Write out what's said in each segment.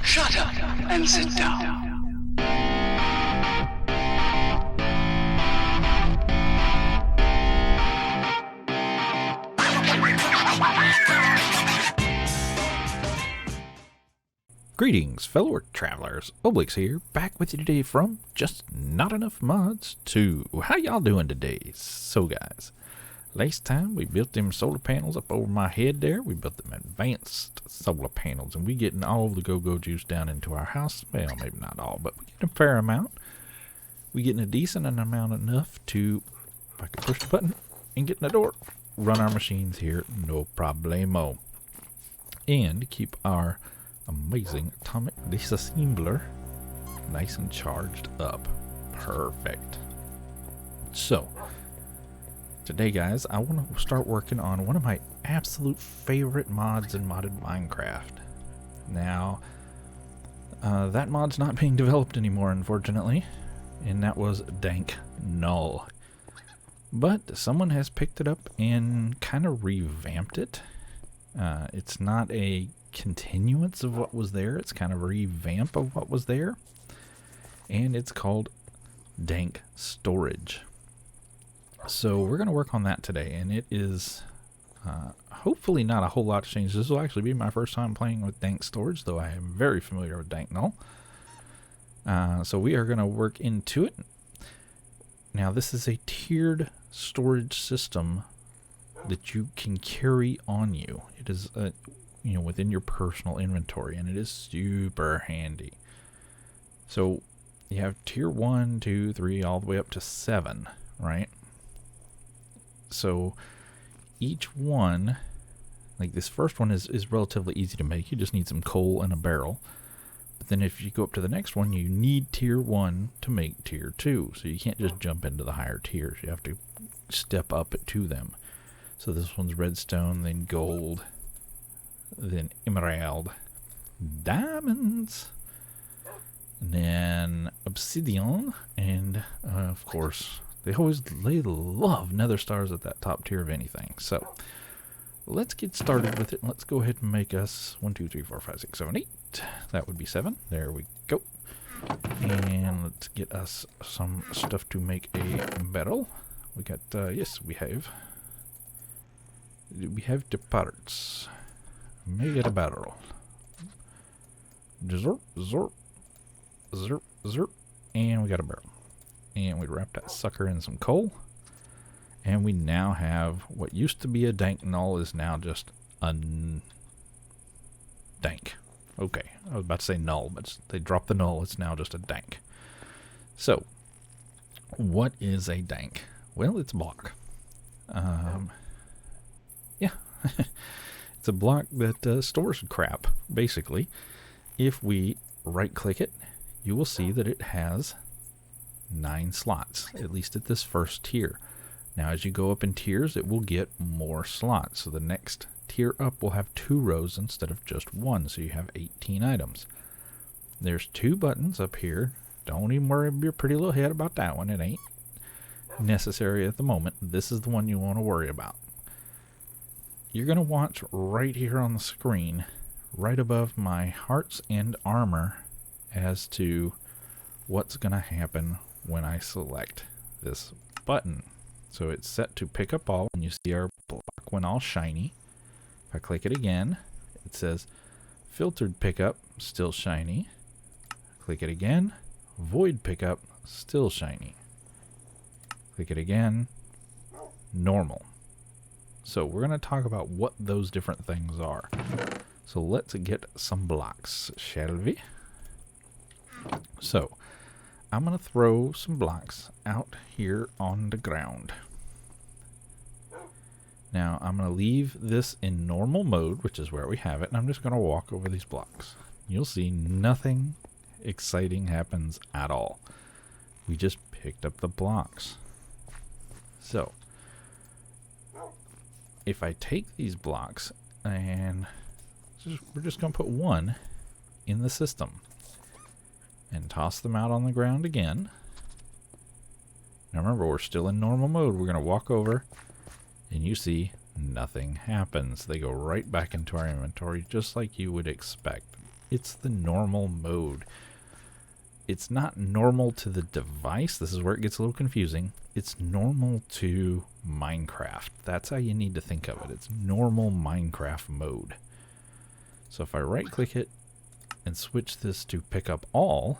Shut up and sit down. Greetings, fellow travelers. Oblix here, back with you today from Just Not Enough Mods 2. How y'all doing today? So guys, last time we built them solar panels up over my head there. We built them advanced solar panels, and we getting all the go-go juice down into our house. Well, maybe not all, but we get a fair amount. We getting a decent amount enough to, if I can push the button and get in the door, run our machines here, no problemo. And keep our amazing atomic disassembler nice and charged up. Perfect. So today guys, I want to start working on one of my absolute favorite mods in modded Minecraft. Now that mod's not being developed anymore, unfortunately, and that was Dank Null, but someone has picked it up and kind of revamped it. It's not a continuance of what was there, it's kind of a revamp of what was there, and it's called Dank Storage. So we're going to work on that today, and it is hopefully not a whole lot to change. This will actually be my first time playing with Dank Storage, though I am very familiar with Dank Null. So we are going to work into it. Now this is a tiered storage system that you can carry on you. It is within your personal inventory, and it is super handy. So you have tier 1, 2, 3, all the way up to 7, right? So each one, like this first one is relatively easy to make. You just need some coal and a barrel. But then if you go up to the next one, you need tier 1 to make tier 2. So you can't just jump into the higher tiers. You have to step up to them. So this one's redstone, then gold, then emerald, diamonds, and then obsidian, and of course they love nether stars at that top tier of anything. So let's get started with it. Let's go ahead and make us 1 2 3 4 5 6 7 8. That would be 7. There we go. And let's get us some stuff to make a barrel. We got yes, we have the parts. Make it a barrel. Zerp, zerp, zerp, zerp. And we got a barrel. And we wrap that sucker in some coal. And we now have what used to be a Dank Null is now just a dank. Okay, I was about to say null, but they dropped the null. It's now just a dank. So, what is a dank? Well, it's a block. Yeah. It's a block that stores crap, basically. If we right-click it, you will see that it has 9 slots, at least at this first tier. Now, as you go up in tiers, it will get more slots. So the next tier up will have 2 rows instead of just 1, so you have 18 items. There's 2 buttons up here. Don't even worry your pretty little head about that one. It ain't necessary at the moment. This is the one you want to worry about. You're going to watch right here on the screen, right above my hearts and armor, as to what's going to happen when I select this button. So it's set to pick up all, and you see our block went all shiny. If I click it again, it says filtered pickup, still shiny. Click it again, void pickup, still shiny. Click it again, normal. So we're going to talk about what those different things are. So let's get some blocks, shall we? So I'm going to throw some blocks out here on the ground. Now I'm going to leave this in normal mode, which is where we have it, and I'm just going to walk over these blocks. You'll see nothing exciting happens at all. We just picked up the blocks. So if I take these blocks and we're just going to put 1 in the system and toss them out on the ground again. Now remember, we're still in normal mode. We're going to walk over, and you see nothing happens. They go right back into our inventory just like you would expect. It's the normal mode. It's not normal to the device. This is where it gets a little confusing. It's normal to Minecraft. That's how you need to think of it. It's normal Minecraft mode. So if I right click it and switch this to pick up all,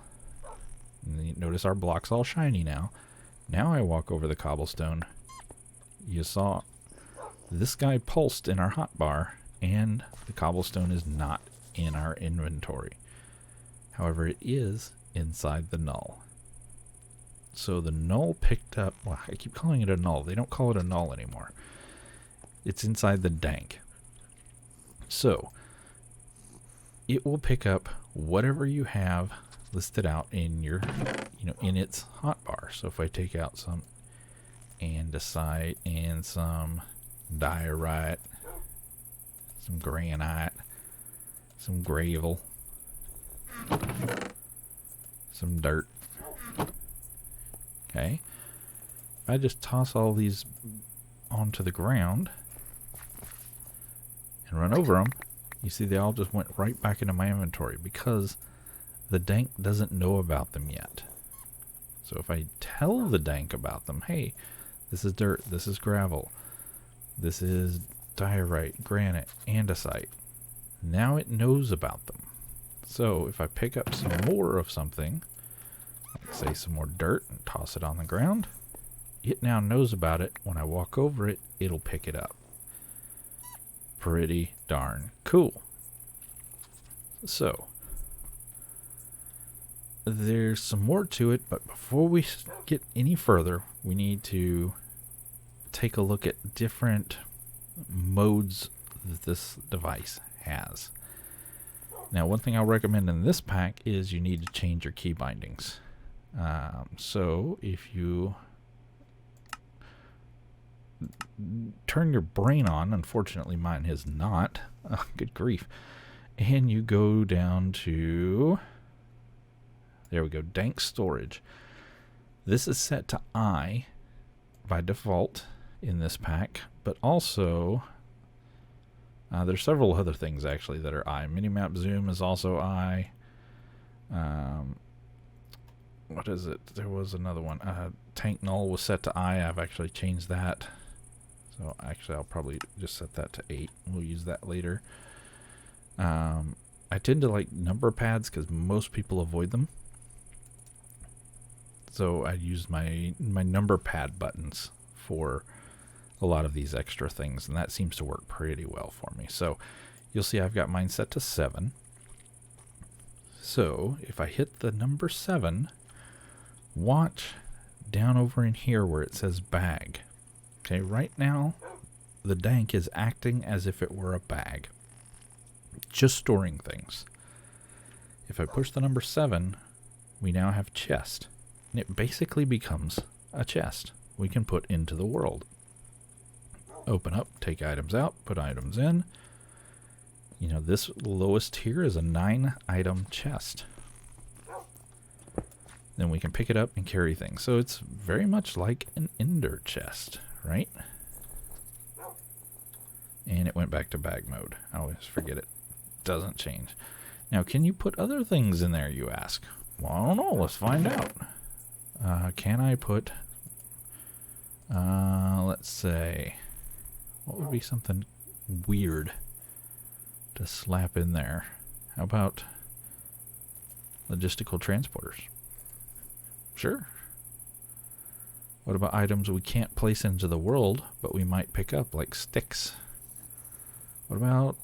and you notice our block's all shiny now. Now I walk over the cobblestone. You saw this guy pulsed in our hotbar, and the cobblestone is not in our inventory. However, it is inside the null. So the null picked up, well, I keep calling it a null. They don't call it a null anymore. It's inside the dank. So it will pick up whatever you have listed out in your, in its hotbar. So if I take out some andesite and some diorite, some granite, some gravel, some dirt. Okay. If I just toss all these onto the ground and run over them, you see they all just went right back into my inventory because the dank doesn't know about them yet. So if I tell the dank about them, hey, this is dirt, this is gravel, this is diorite, granite, andesite, now it knows about them. So if I pick up some more of something, like say some more dirt, and toss it on the ground, it now knows about it. When I walk over it, it'll pick it up. Pretty darn cool. So there's some more to it, but before we get any further, we need to take a look at different modes that this device has. Now, one thing I'll recommend in this pack is you need to change your key bindings. So if you turn your brain on, unfortunately mine has not, good grief, and you go down to, there we go, Dank Storage. This is set to I by default in this pack, but also there's several other things actually that are I. Minimap zoom is also I. What is it? There was another one. Tank null was set to I. I've actually changed that. So actually I'll probably just set that to 8. We'll use that later. I tend to like number pads because most people avoid them. So I use my number pad buttons for a lot of these extra things, and that seems to work pretty well for me. So you'll see I've got mine set to 7. So if I hit the number 7, watch down over in here where it says bag. Okay, right now the dank is acting as if it were a bag, just storing things. If I push the number 7, we now have chest, and it basically becomes a chest we can put into the world. Open up, take items out, put items in. You know, this lowest here is a 9-item chest. Then we can pick it up and carry things. So it's very much like an ender chest, right? And it went back to bag mode. I always forget it. Doesn't change. Now, can you put other things in there, you ask? Well, I don't know. Let's find out. Can I put, let's say, what would be something weird to slap in there? How about logistical transporters? Sure. What about items we can't place into the world, but we might pick up, like sticks? What about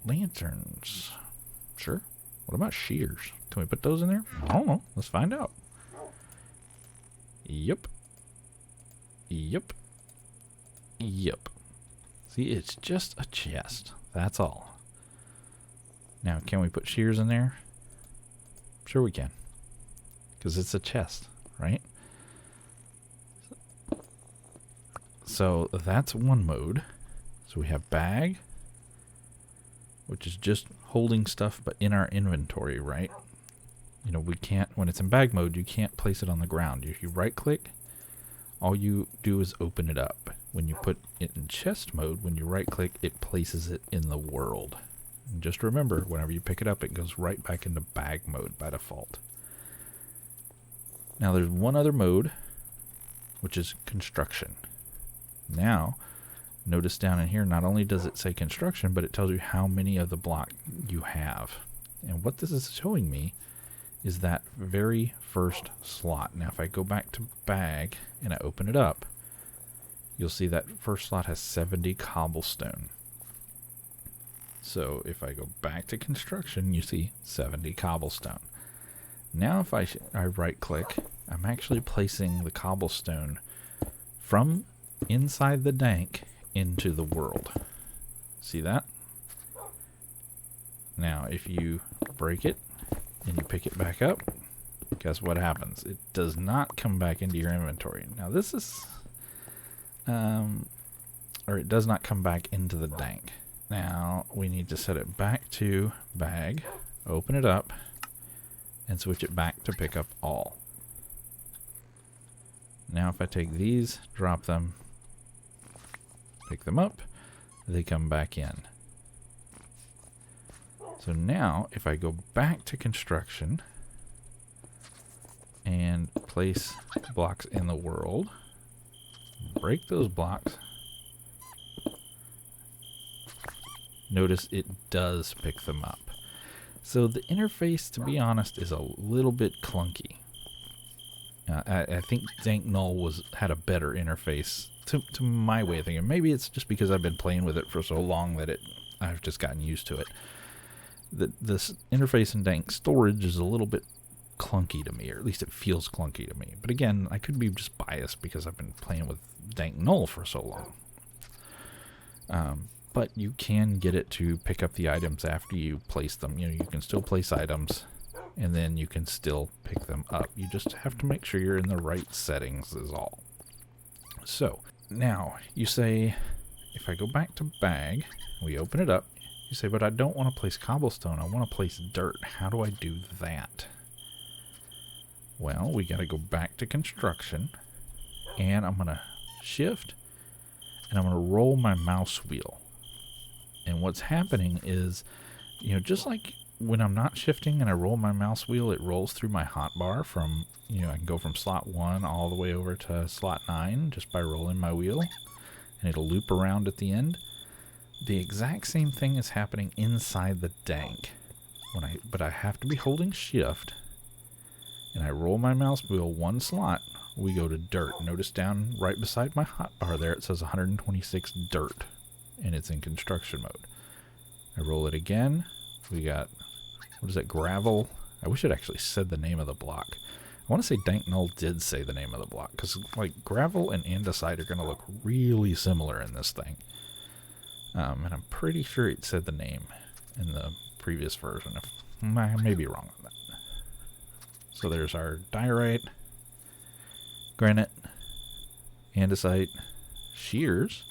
lanterns? Sure. What about shears? Can we put those in there? I don't know. Let's find out. Yep. Yep. Yep. See, it's just a chest. That's all. Now, can we put shears in there? Sure we can. Because it's a chest, right? So that's one mode. So we have bag, which is just holding stuff but in our inventory, right? You know, we can't, when it's in bag mode, you can't place it on the ground. If you right click, all you do is open it up. When you put it in chest mode, when you right click, it places it in the world. And just remember, whenever you pick it up, it goes right back into bag mode by default. Now there's one other mode, which is construction. Now, notice down in here, not only does it say construction, but it tells you how many of the block you have. And what this is showing me is that very first slot. Now if I go back to bag and I open it up, you'll see that first slot has 70 cobblestone. So if I go back to construction, you see 70 cobblestone. Now if I right click, I'm actually placing the cobblestone from inside the dank into the world. See that? Now if you break it and you pick it back up, guess what happens? It does not come back into your inventory. Now this is or it does not come back into the dank. Now we need to set it back to bag, open it up, and switch it back to pick up all. Now if I take these, drop them, pick them up, they come back in. So now if I go back to construction and place blocks in the world, break those blocks, notice it does pick them up. So the interface, to be honest, is a little bit clunky. I think Dank Null had a better interface to my way of thinking. Maybe it's just because I've been playing with it for so long that I've just gotten used to it. This interface in Dank Storage is a little bit clunky to me, or at least it feels clunky to me. But again, I could be just biased because I've been playing with Dank Null for so long. But you can get it to pick up the items after you place them. You know, you can still place items, and then you can still pick them up. You just have to make sure you're in the right settings is all. So, now, you say, if I go back to bag, we open it up, you say, but I don't want to place cobblestone, I want to place dirt. How do I do that? Well, we got to go back to construction, and I'm going to shift, and I'm going to roll my mouse wheel. And what's happening is, you know, just like when I'm not shifting and I roll my mouse wheel, it rolls through my hotbar from, you know, I can go from slot 1 all the way over to slot 9 just by rolling my wheel, and it'll loop around at the end. The exact same thing is happening inside the dank. But I have to be holding shift, and I roll my mouse wheel 1 slot, we go to dirt. Notice down right beside my hotbar there, it says 126 dirt, and it's in construction mode. I roll it again, we got, what is that, gravel? I wish it actually said the name of the block. I want to say Dank Null did say the name of the block, because like gravel and andesite are going to look really similar in this thing. And I'm pretty sure it said the name in the previous version. I may be wrong on that. So there's our diorite, granite, andesite, shears.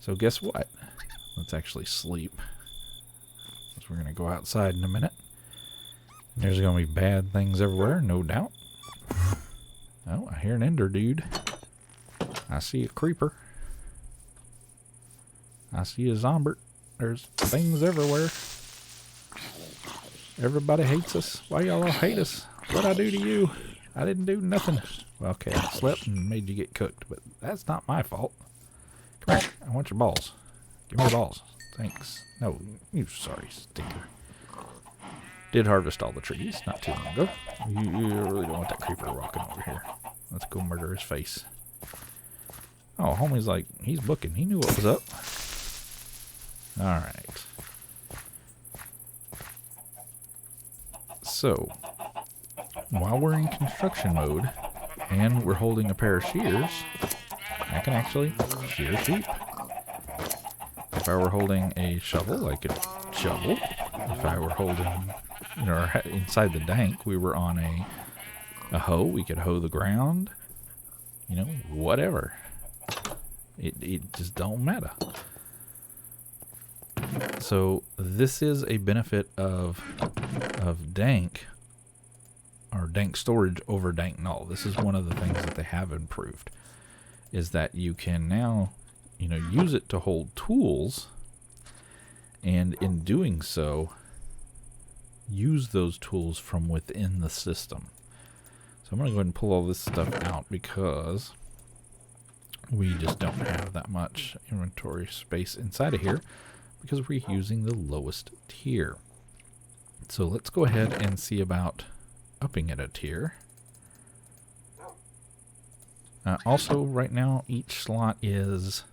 So guess what? Let's actually sleep. So we're going to go outside in a minute. There's going to be bad things everywhere, no doubt. Oh, I hear an ender dude. I see a creeper. I see a zombie. There's things everywhere. Everybody hates us. Why y'all all hate us? What'd I do to you? I didn't do nothing. Well, okay, I slept and made you get cooked, but that's not my fault. Come here. I want your balls. Give me the balls. Thanks. No, you sorry stinker. Did harvest all the trees not too long ago. You really don't want that creeper walking over here. Let's go murder his face. Oh, homie's like, he's booking. He knew what was up. Alright. So, while we're in construction mode, and we're holding a pair of shears, I can actually shear sheep. If I were holding a shovel, I could shovel. If I were holding, you know, inside the dank, we were on a hoe, we could hoe the ground. You know, whatever. It just don't matter. So this is a benefit of Dank, or Dank Storage over Dank Null. This is one of the things that they have improved, is that you can now, you know, use it to hold tools, and in doing so, use those tools from within the system. So I'm going to go ahead and pull all this stuff out because we just don't have that much inventory space inside of here because we're using the lowest tier. So let's go ahead and see about upping it a tier. Also, right now, each slot is,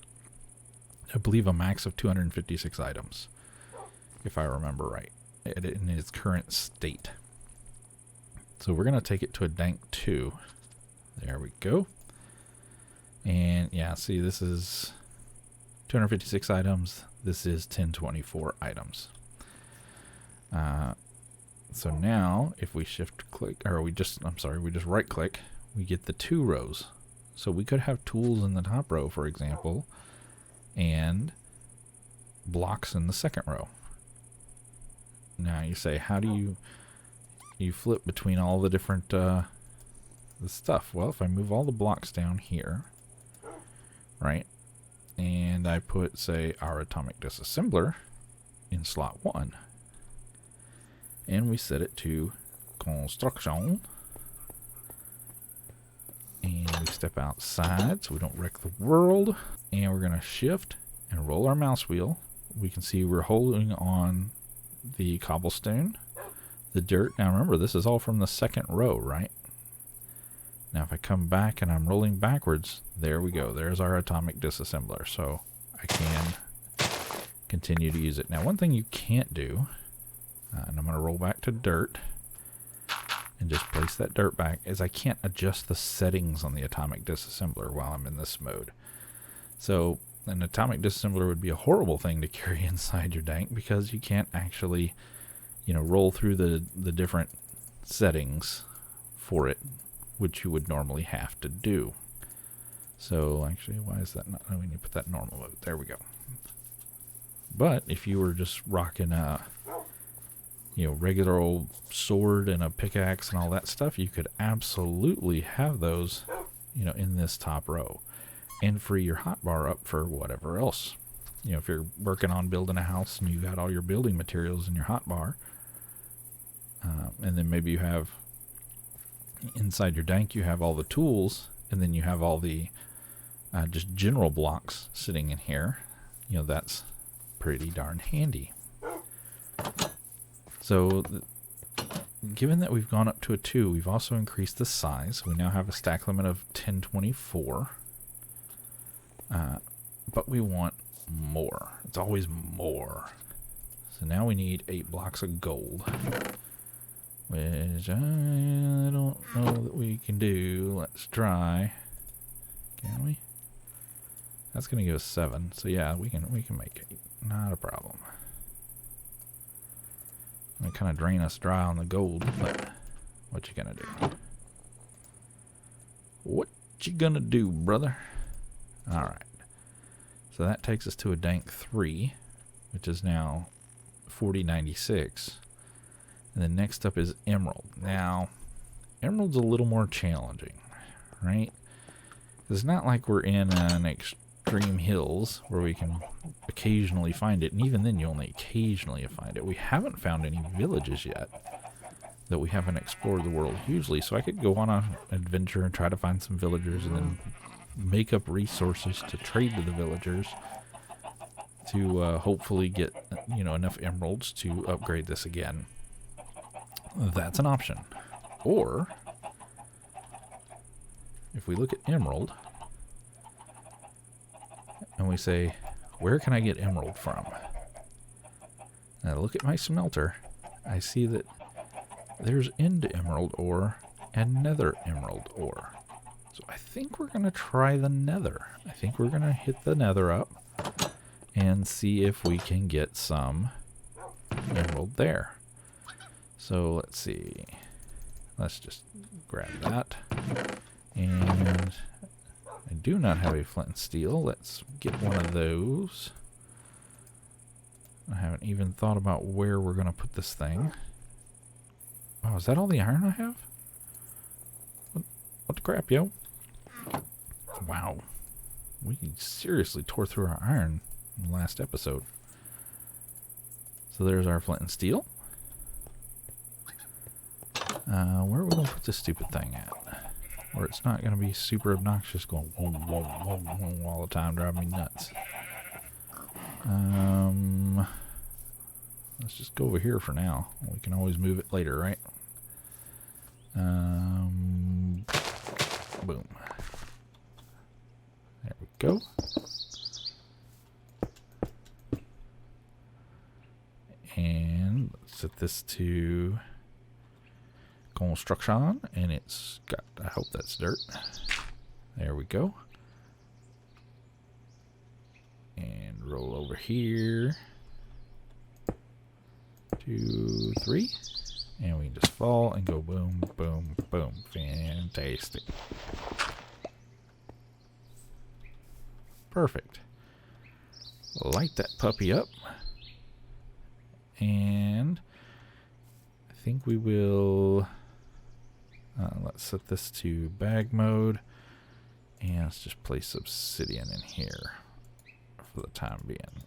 I believe, a max of 256 items, if I remember right, in its current state. So we're going to take it to a Dank 2. There we go. And yeah, see, this is 256 items. This is 1024 items. So now, if we shift click, or we just right click, we get the 2 rows. So we could have tools in the top row, for example, and blocks in the second row. Now you say, how do you flip between all the different the stuff? Well, if I move all the blocks down here, right, and I put, say, our atomic disassembler in slot 1, and we set it to construction, and we step outside so we don't wreck the world, and we're going to shift and roll our mouse wheel. We can see we're holding on the cobblestone, the dirt. Now remember, this is all from the second row, right? Now if I come back and I'm rolling backwards, there we go. There's our atomic disassembler. So I can continue to use it. Now one thing you can't do, and I'm going to roll back to dirt and just place that dirt back, is I can't adjust the settings on the atomic disassembler while I'm in this mode. So an atomic disassembler would be a horrible thing to carry inside your Dank because you can't actually, you know, roll through the different settings for it, which you would normally have to do. So actually, why is that not? Oh, we need to put that in normal mode. There we go. But if you were just rocking a, you know, regular old sword and a pickaxe and all that stuff, you could absolutely have those, you know, in this top row and free your hotbar up for whatever else. You know, if you're working on building a house and you got all your building materials in your hotbar, and then maybe you have inside your Dank, you have all the tools, and then you have all the just general blocks sitting in here, you know, that's pretty darn handy. So given that we've gone up to a 2, we've also increased the size. We now have a stack limit of 1024. But we want more. It's always more. So now we need 8 blocks of gold, which I don't know that we can do. Let's try. Can we? That's going to give us 7. So yeah, we can make 8. Not a problem. It kind of drain us dry on the gold, but what you gonna do? What you gonna do, brother? All right. So that takes us to a Dank 3, which is now 4096. And then next up is Emerald. Now, Emerald's a little more challenging, right? It's not like we're in an extreme hills where we can occasionally find it, and even then you only occasionally find it. We haven't found any villages yet that we haven't explored the world hugely, so I could go on an adventure and try to find some villagers and then make up resources to trade to the villagers to hopefully get, you know, enough emeralds to upgrade this again. That's an option. Or if we look at emerald and we say, where can I get emerald from? Now look at my smelter. I see that there's end emerald ore and nether emerald ore. So I think we're going to try the nether. I think we're going to hit the nether up and see if we can get some emerald there. So let's see. Let's just grab that. And I do not have a flint and steel. Let's get one of those. I haven't even thought about where we're going to put this thing. Oh, is that all the iron I have? What the crap, yo? Wow. We seriously tore through our iron in the last episode. So there's our flint and steel. Where are we going to put this stupid thing at? Where it's not going to be super obnoxious going whoa, whoa, whoa, whoa, all the time, driving me nuts. Let's just go over here for now. We can always move it later, right? Boom. There we go. And let's set this to construction, and it's got, I hope that's dirt. There we go. And roll over here. 2, 3. And we can just fall and go boom, boom, boom. Fantastic. Perfect. Light that puppy up. And I think we will, let's set this to bag mode. And let's just place obsidian in here for the time being.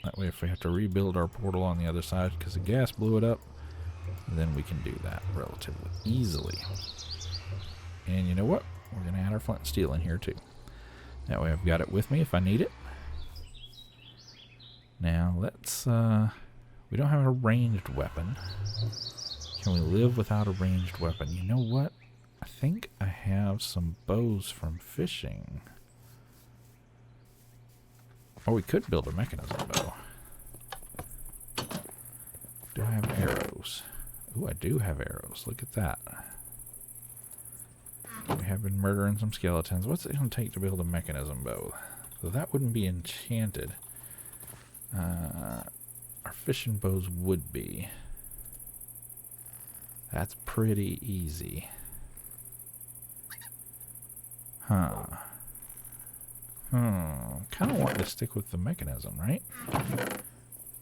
That way if we have to rebuild our portal on the other side because the gas blew it up, then we can do that relatively easily. And you know what? We're going to add our flint and steel in here too. That way I've got it with me if I need it. Now let's, we don't have a ranged weapon. Can we live without a ranged weapon? You know what? I think I have some bows from fishing. Or we could build a mechanism bow. Do I have arrows? Ooh, I do have arrows. Look at that. We have been murdering some skeletons. What's it going to take to build a mechanism bow? So that wouldn't be enchanted. Our fishing bows would be. That's pretty easy. Huh. Kind of want to stick with the mechanism, right?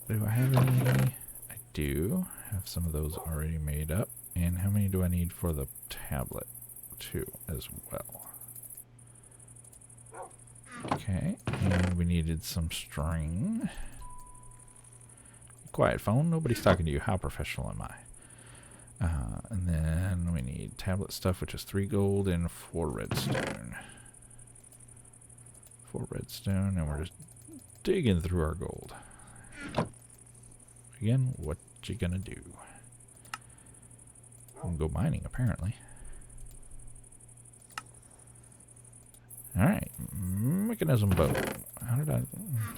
Do I have any? I do have some of those already made up. And how many do I need for the tablet? 2 as well. Okay, and we needed some string. Quiet phone, nobody's talking to you. How professional am I? And then we need tablet stuff, which is 3 gold and 4 redstone. 4 redstone, and we're just digging through our gold. Again, what you gonna do? We'll go mining, apparently. Alright, mechanism bow. How did I...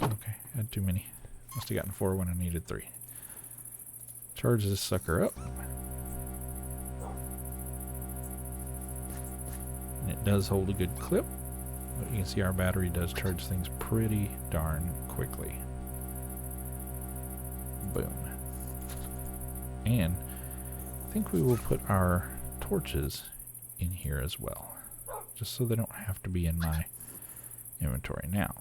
Okay, I had too many. Must have gotten 4 when I needed 3. Charge this sucker up. And it does hold a good clip. But you can see our battery does charge things pretty darn quickly. Boom. And I think we will put our torches in here as well. Just so they don't have to be in my inventory now.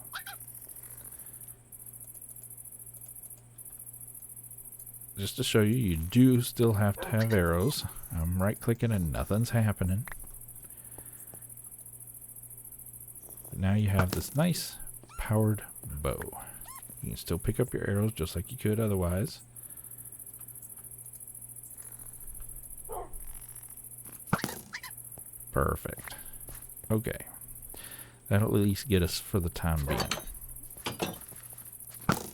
Just to show you, you do still have to have arrows. I'm right clicking and nothing's happening. But now you have this nice powered bow. You can still pick up your arrows just like you could otherwise. Perfect. Okay. That'll at least get us for the time being.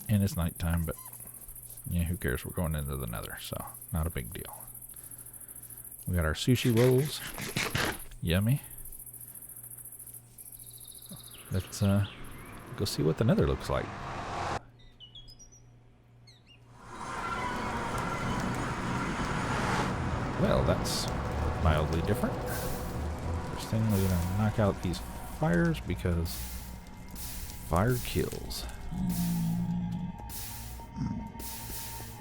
And it's nighttime, but yeah, who cares? We're going into the Nether, so not a big deal. We got our sushi rolls. Yummy. Let's go see what the Nether looks like. Well, that's mildly different. First thing, we're gonna knock out these fires because fire kills.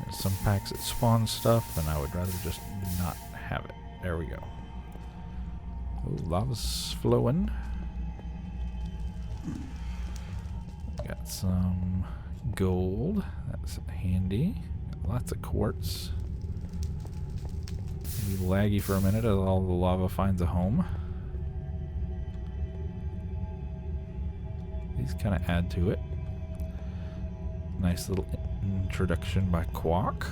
There's some packs that spawn stuff, and I would rather just not have it. There we go. Oh, lava's flowing. Got some gold. That's handy. Got lots of quartz. Be laggy for a minute as all the lava finds a home. These kind of add to it. Nice little introduction by Quack.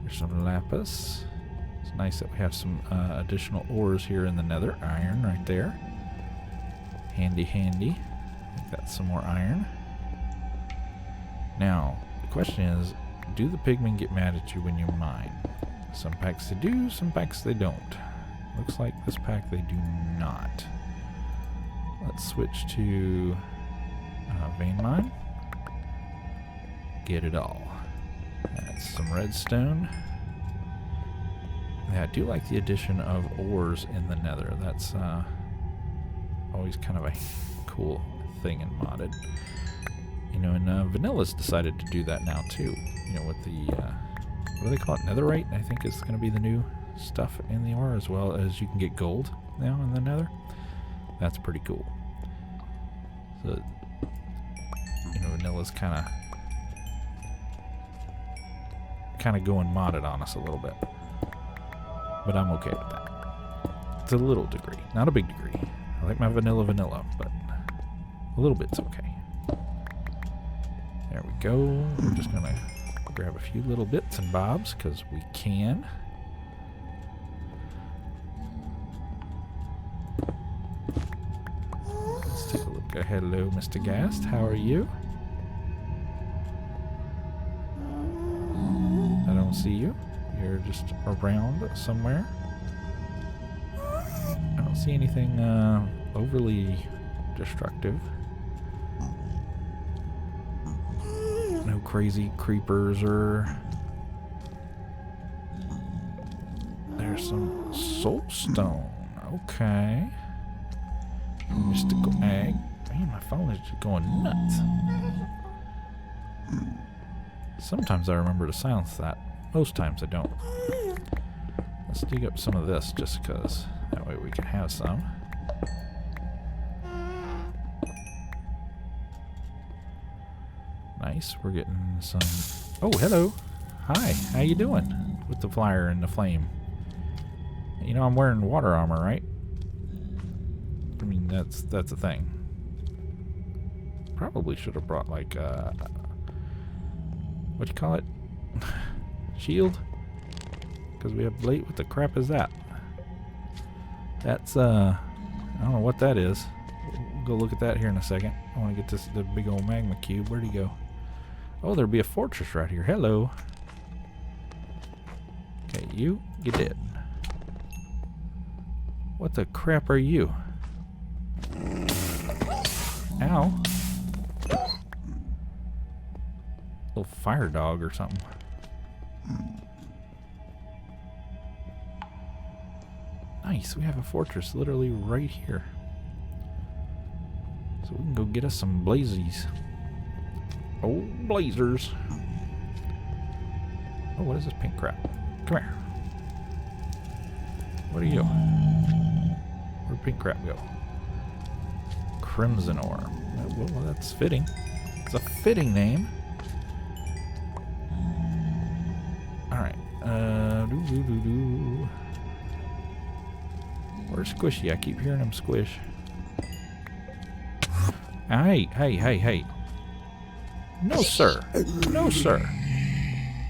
There's some lapis. It's nice that we have some additional ores here in the nether. Iron right there. Handy, handy. Got some more iron. Now, the question is, do the pigmen get mad at you when you mine? Some packs they do, some packs they don't. Looks like this pack they do not. Let's switch to vein mine. Get it all. That's some redstone. Yeah, I do like the addition of ores in the nether. That's always kind of a cool thing in modded. You know, and Vanilla's decided to do that now too. You know, with the what do they call it? Netherite, I think is going to be the new stuff in the ore, as well as you can get gold now in the nether. That's pretty cool. So, you know, Vanilla's kind of going modded on us a little bit, but I'm okay with that. It's a little degree, not a big degree. I like my vanilla, but a little bit's okay. There we go. We're just gonna grab a few little bits and bobs because we can. Let's take a look. Hello, Mr. Gast. How are you? I don't see you. You're just around somewhere. I don't see anything overly destructive. No crazy creepers or... There's some soulstone. Okay. Mystical egg. Man, my phone is just going nuts. Sometimes I remember to silence that. Most times I don't. Let's dig up some of this just because that way we can have some. Nice. We're getting some... Oh, hello. Hi. How you doing? With the flyer and the flame. You know, I'm wearing water armor, right? I mean, that's a thing. Probably should have brought, like, what do you call it? Shield? Because we have blade. What the crap is that? That's, I don't know what that is. We'll go look at that here in a second. I want to get the big old magma cube. Where'd he go? Oh, there'd be a fortress right here. Hello. Okay, you dead. What the crap are you? Ow. Little fire dog or something. Nice, we have a fortress literally right here. So we can go get us some blazies. Oh, blazers. Oh, what is this pink crap? Come here. What are you? Where'd pink crap go? Crimson ore. Well, that's fitting. It's a fitting name. Alright. Where's Squishy? I keep hearing him squish. Hey. No, sir. No, sir.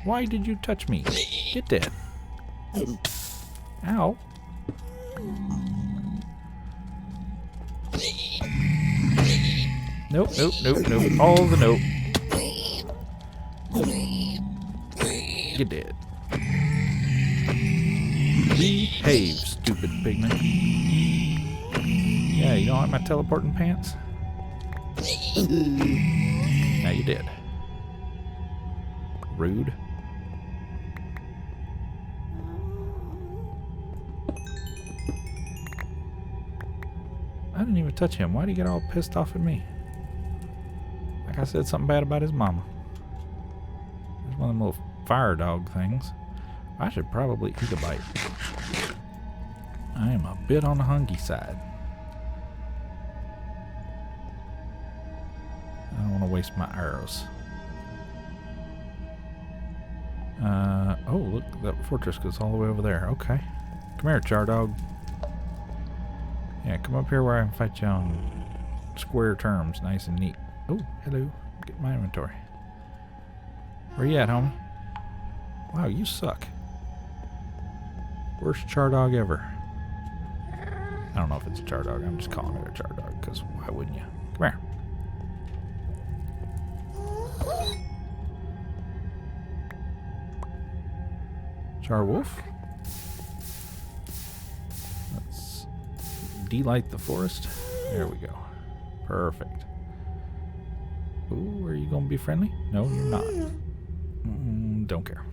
Why did you touch me? Get dead. Ow. Nope. All the nope. Get dead. Behave, stupid pigman. Yeah, you don't like my teleporting pants? Now you did. Rude. I didn't even touch him. Why'd he get all pissed off at me? Like I said something bad about his mama. There's one of them little fire dog things. I should probably eat a bite. I am a bit on the hungry side. I don't want to waste my arrows. Oh, look, that fortress goes all the way over there. Okay. Come here, char dog. Yeah, come up here where I can fight you on square terms. Nice and neat. Oh, hello. Get my inventory. Where you at, homie? Wow, you suck. Worst char dog ever. I don't know if it's a char dog. I'm just calling it a char dog because why wouldn't you? Come here. Char wolf. Let's delight the forest. There we go. Perfect. Ooh, are you gonna be friendly? No, you're not. Don't care.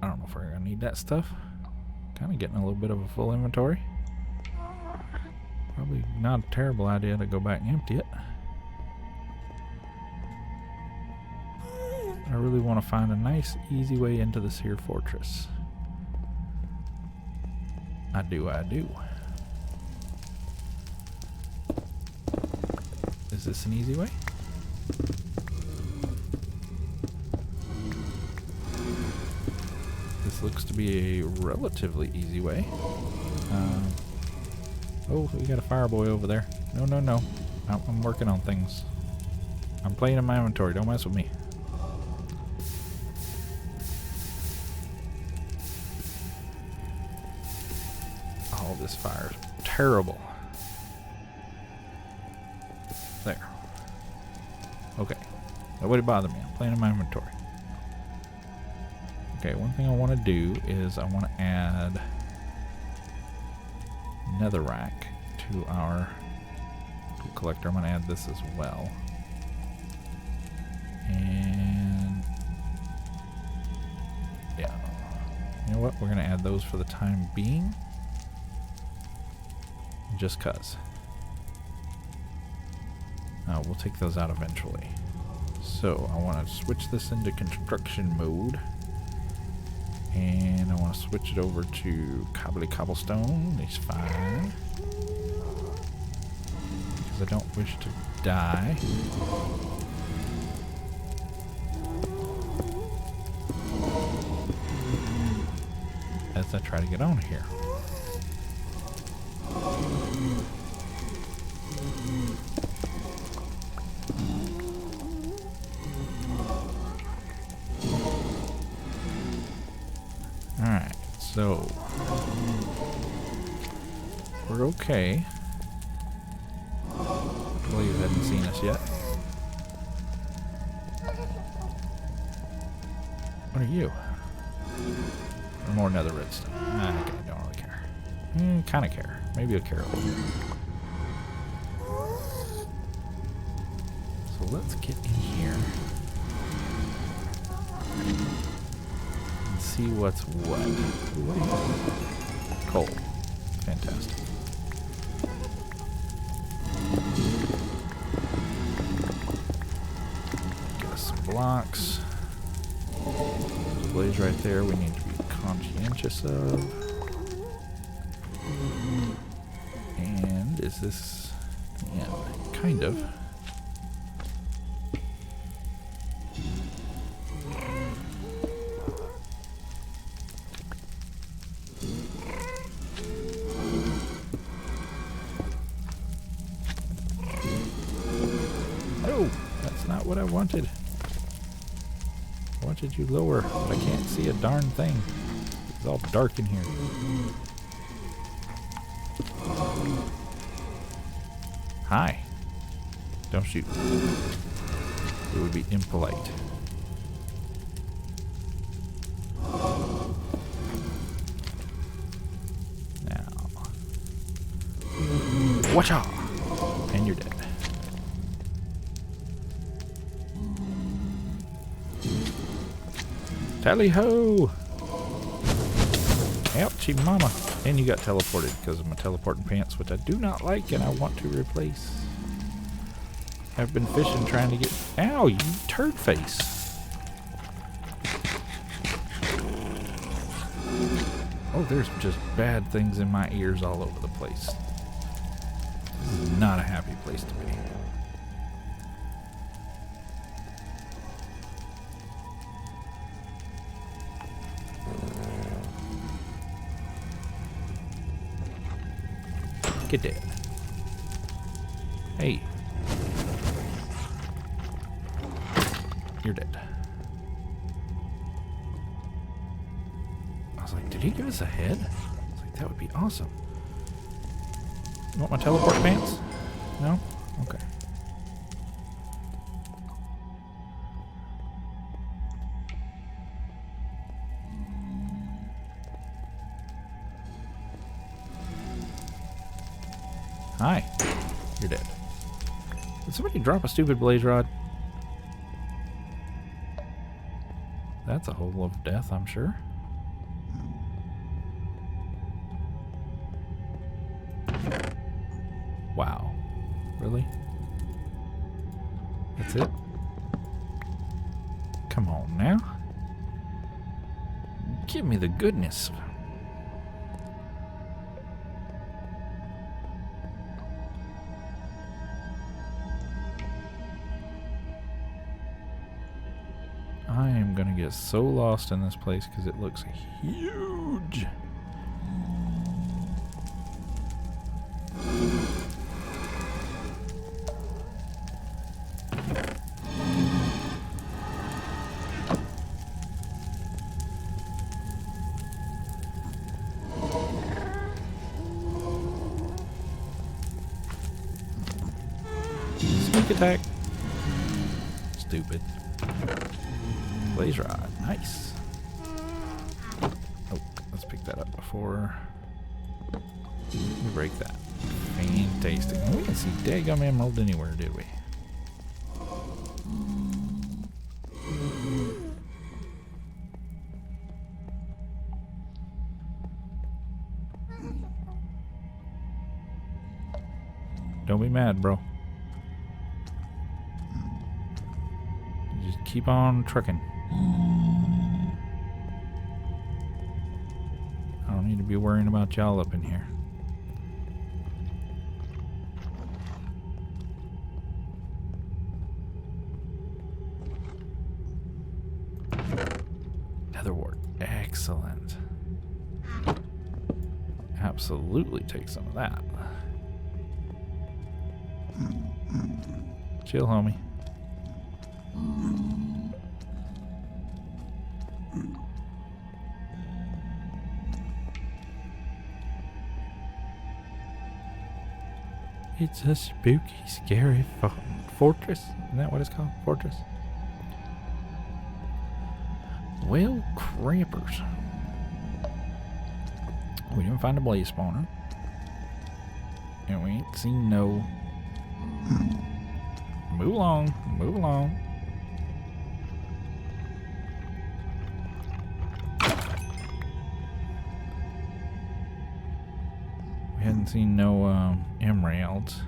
I don't know if we're gonna need that stuff. Kind of getting a little bit of a full inventory. Probably not a terrible idea to go back and empty it. I really want to find a nice, easy way into this here fortress. I do. Is this an easy way? This looks to be a relatively easy way. Oh, we got a fire boy over there. No. I'm working on things. I'm playing in my inventory. Don't mess with me. Oh, this fire is terrible. There. Okay. Nobody bother me. I'm playing in my inventory. Okay, one thing I want to do is I want to add netherrack to our tool collector. I'm going to add this as well. And yeah. You know what? We're going to add those for the time being. Just cuz. We'll take those out eventually. So I want to switch this into construction mode. And I want to switch it over to cobblestone. It's fine. Because I don't wish to die. As I try to get on here. Alright, so we're okay. Well, you hadn't seen us yet. What are you? Or more nether redstone. Okay, don't really care. Kind of care. Maybe I'll care a little bit. So let's get in here. See what's what. What are you? Coal. Fantastic. Get us some blocks. There's a blaze right there we need to be conscientious of. And is this... yeah, kind of. What I wanted. I wanted you lower, but I can't see a darn thing. It's all dark in here. Hi. Don't shoot. It would be impolite. Now. Watch out! And you're dead. Tally ho! Ouchie mama. And you got teleported because of my teleporting pants, which I do not like and I want to replace. I've been fishing trying to get... ow, you turd face. Oh, there's just bad things in my ears all over the place. This is not a happy place to be. Get dead. Hey. You're dead. I was like, did he give us a head? I was like, that would be awesome. You want my teleport pants? No? Okay. Hi. You're dead. Did somebody drop a stupid blaze rod? That's a hole of death, I'm sure. Wow. Really? That's it? Come on now. Give me the goodness. I am gonna get so lost in this place because it looks huge. Sneak attack. Stupid. Blaze rod. Nice. Oh, let's pick that up before we break that. Fantastic. We didn't see daggum emerald anywhere, did we? Don't be mad, bro. You just keep on trucking. I don't need to be worrying about y'all up in here. Nether wart. Excellent. Absolutely take some of that. Chill, homie. It's a spooky, scary fortress. Isn't that what it's called? Fortress? Well, crappers. We didn't find a blaze spawner. And we ain't seen no... Move along. Move along. We hadn't seen no emeralds.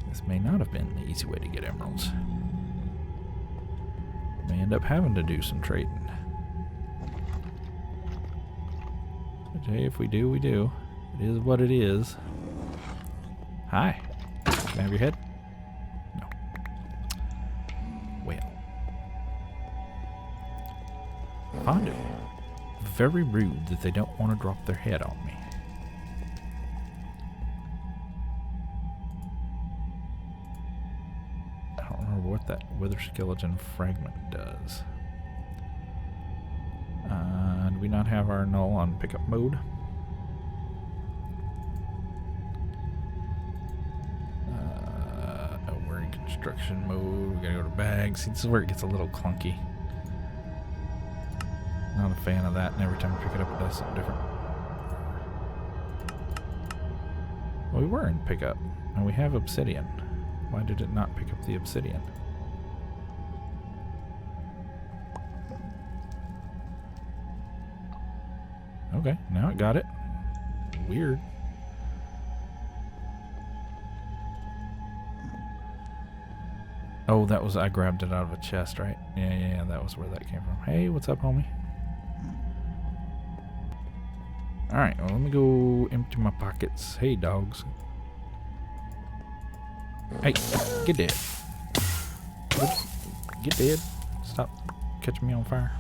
This may not have been the easy way to get emeralds. May end up having to do some trading. But hey, if we do, we do. It is what it is. Hi. Can I have your head? No. Well. I find it very rude that they don't want to drop their head on me. I don't remember what that wither skeleton fragment does. Do we not have our null on pickup mode? Construction mode. We gotta go to bags. See, this is where it gets a little clunky. Not a fan of that, and every time I pick it up it does something different. Well, we were in pickup, and we have obsidian. Why did it not pick up the obsidian? Okay, now it got it. Weird. Oh, that was, I grabbed it out of a chest, right? Yeah, that was where that came from. Hey, what's up, homie? Alright, well, let me go empty my pockets. Hey, dogs. Hey, get dead. Get dead. Stop catching me on fire.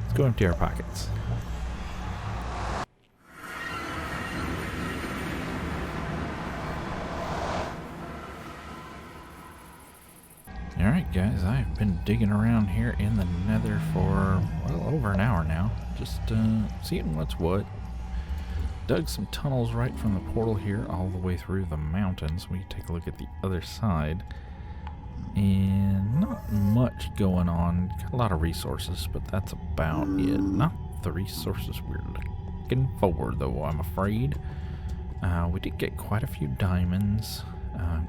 Let's go empty our pockets. Alright guys, I've been digging around here in the Nether for, well, over an hour now. Just seeing what's what. Dug some tunnels right from the portal here all the way through the mountains. We take a look at the other side. And not much going on. Got a lot of resources, but that's about it. Not the resources we're looking for, though, I'm afraid. We did get quite a few diamonds.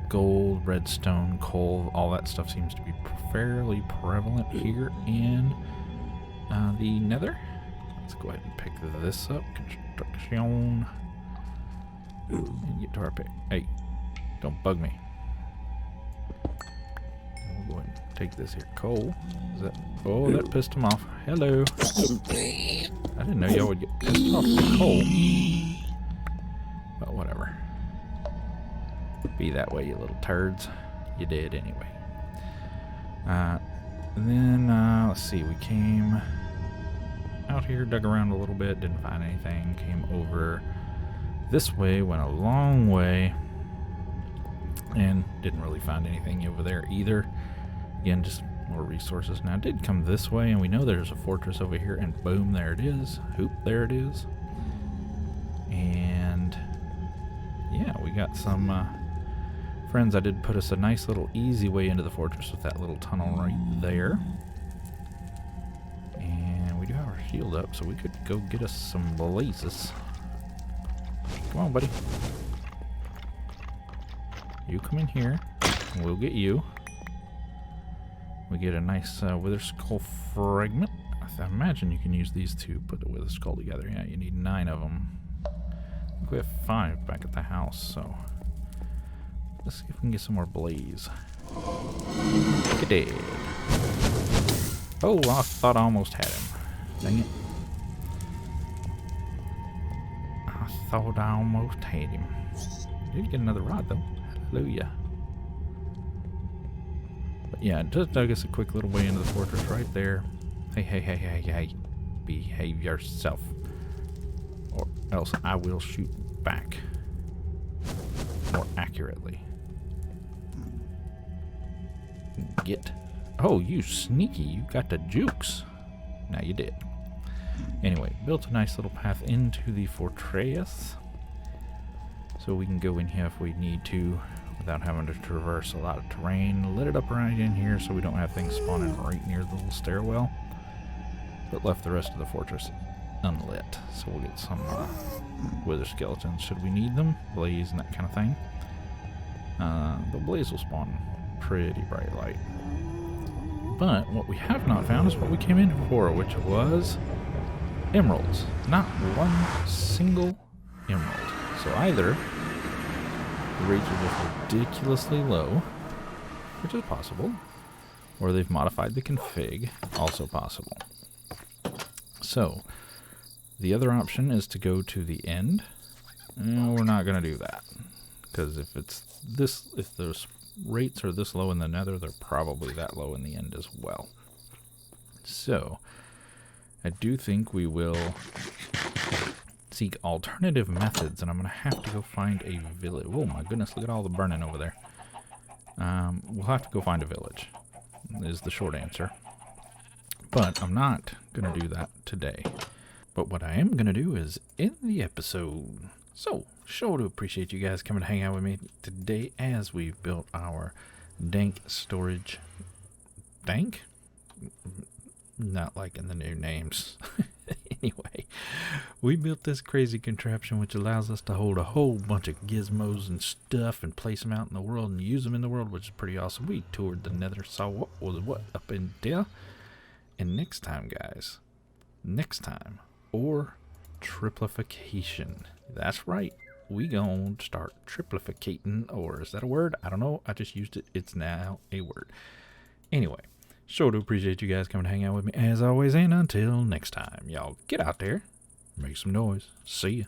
Gold, redstone, coal, all that stuff seems to be fairly prevalent here in the Nether. Let's go ahead and pick this up. Construction. And get to our pick. Hey, don't bug me. We'll go ahead and take this here. Coal. Is that? Oh, that pissed him off. Hello. I didn't know y'all would get pissed off with coal. But whatever. Be that way, you little turds. You did anyway. And then, let's see, we came out here, dug around a little bit, didn't find anything, came over this way, went a long way, and didn't really find anything over there either. Again, just more resources. Now, I did come this way, and we know there's a fortress over here, and boom, there it is. Hoop, there it is. And, yeah, we got some, friends, I did put us a nice little easy way into the fortress with that little tunnel right there. And we do have our shield up, so we could go get us some blazes. Come on, buddy. You come in here, and we'll get you. We get a nice wither skull fragment. I imagine you can use these two, put the wither skull together. Yeah, you need 9 of them. I think we have 5 back at the house, so... let's see if we can get some more blaze. Look at that. Oh, I thought I almost had him. Dang it. I thought I almost had him. Did get another rod, though. Hallelujah. But yeah, just dug us a quick little way into the fortress right there. Hey, hey, hey, hey, hey. Behave yourself. Or else I will shoot back. More accurately. Get. Oh, you sneaky. You got the jukes. Now you did. Anyway, built a nice little path into the fortress. So we can go in here if we need to without having to traverse a lot of terrain. Lit it up right in here so we don't have things spawning right near the little stairwell. But left the rest of the fortress unlit. So we'll get some wither skeletons should we need them. Blaze and that kind of thing. The blaze will spawn pretty bright light. But what we have not found is what we came in for, which was emeralds. Not one single emerald. So either the rages are ridiculously low, which is possible, or they've modified the config, also possible. So the other option is to go to the end. No, we're not going to do that, because if those rates are this low in the Nether, they're probably that low in the end as well. So I do think we will seek alternative methods, and I'm going to have to go find a village. Oh my goodness, look at all the burning over there. We'll have to go find a village, is the short answer. But I'm not going to do that today. But what I am going to do is end the episode. So, sure to appreciate you guys coming to hang out with me today as we've built our Dank Storage. Dank? Not liking the new names. Anyway, we built this crazy contraption which allows us to hold a whole bunch of gizmos and stuff and place them out in the world and use them in the world, which is pretty awesome. We toured the Nether, saw what was what up in there. And next time, guys, or triplification. That's right. We gonna start triplificating, or is that a word? I don't know. I just used it. It's now a word. Anyway, sure to appreciate you guys coming to hang out with me as always, and until next time, y'all get out there, make some noise. See ya.